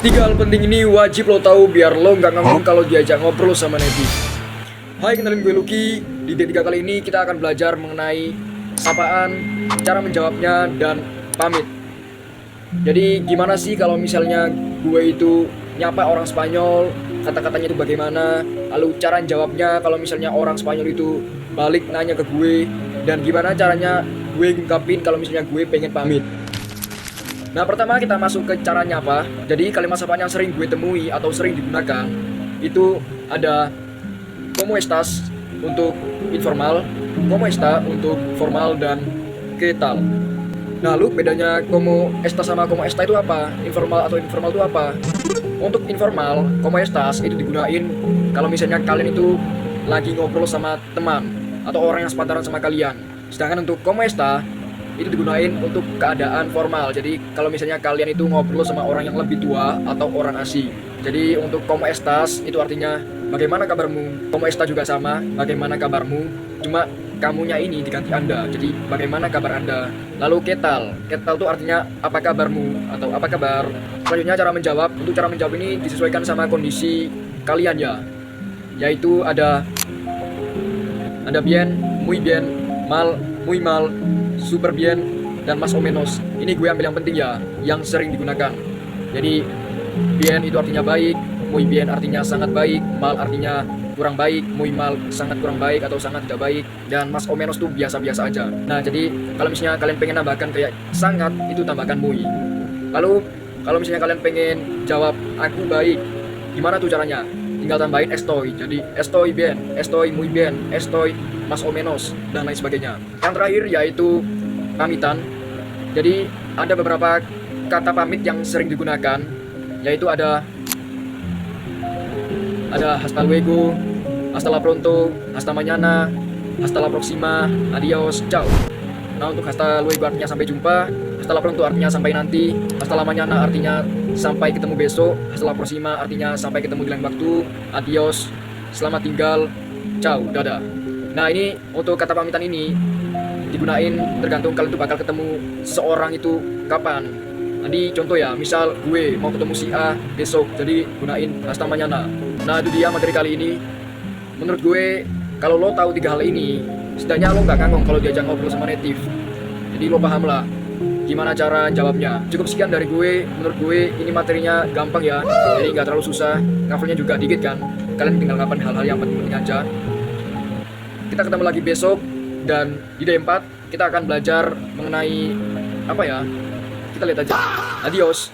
Tiga hal penting ini wajib lo tahu biar lo nggak nganggung kalau diajak ngobrol sama native. Hai, kenalin gue Lucky. Di D3 kali ini kita akan belajar mengenai sapaan, cara menjawabnya, dan pamit. Jadi gimana sih kalau misalnya gue itu nyapa orang Spanyol, kata-katanya itu bagaimana, lalu cara jawabnya kalau misalnya orang Spanyol itu balik nanya ke gue, dan gimana caranya gue ngungkapin kalau misalnya gue pengen pamit. Nah, pertama kita masuk ke cara nyapa. Jadi kalimat sapaan yang sering gue temui atau sering digunakan itu ada como estas untuk informal, como está untuk formal, dan qué tal. Nah, lu bedanya como estas sama como está itu apa? Informal atau informal itu apa? Untuk informal, como estas itu digunain kalau misalnya kalian itu lagi ngobrol sama teman atau orang yang sepantaran sama kalian. Sedangkan untuk como está itu digunain untuk keadaan formal. Jadi kalau misalnya kalian itu ngobrol sama orang yang lebih tua atau orang asing. Jadi untuk como estas itu artinya bagaimana kabarmu. Como está juga sama, bagaimana kabarmu. Cuma kamunya ini diganti anda. Jadi bagaimana kabar anda. Lalu ketal. Ketal itu artinya apa kabarmu atau apa kabar. Selanjutnya cara menjawab. Untuk cara menjawab ini disesuaikan sama kondisi kalian ya. Yaitu ada bien, muy bien, mal, muy mal, super bien, dan más o menos. Ini gue ambil yang penting ya, yang sering digunakan. Jadi bien itu artinya baik, muy bien artinya sangat baik, mal artinya kurang baik, muy mal sangat kurang baik atau sangat tidak baik, dan más o menos tuh biasa-biasa aja. Nah, jadi kalau misalnya kalian pengen nambahkan kayak sangat, itu tambahkan muy. Lalu kalau misalnya kalian pengen jawab aku baik, gimana tuh caranya? Tinggal tambahin estoy. Jadi estoy bien, estoy muy bien, estoy más o menos, dan lain sebagainya. Yang terakhir yaitu pamitan. Jadi ada beberapa kata pamit yang sering digunakan, yaitu ada hasta luego, hasta la pronto, hasta mañana, hasta la próxima, adios, ciao. Nah, untuk hasta luego artinya sampai jumpa, hasta la pronto artinya sampai nanti, hasta la mañana artinya sampai ketemu besok, hasta la próxima artinya sampai ketemu di lain waktu, adios, selamat tinggal, ciao, dadah. Nah, ini untuk kata pamitan ini digunain tergantung kalian tuh bakal ketemu seorang itu kapan. Tadi contoh ya, misal gue mau ketemu si A besok, jadi gunain hasta mañana. Nah, itu dia materi kali ini. Menurut gue, kalau lo tahu tiga hal ini, setidaknya lo nggak nganggung kalau diajak ngobrol sama native. Jadi lo paham lah gimana cara jawabnya. Cukup sekian dari gue. Menurut gue ini materinya gampang ya, jadi nggak terlalu susah. Covernya juga dikit kan. Kalian tinggal ngapalin hal-hal yang penting-penting aja. Kita ketemu lagi besok, dan di D4 kita akan belajar mengenai apa ya? Kita lihat aja. Adios.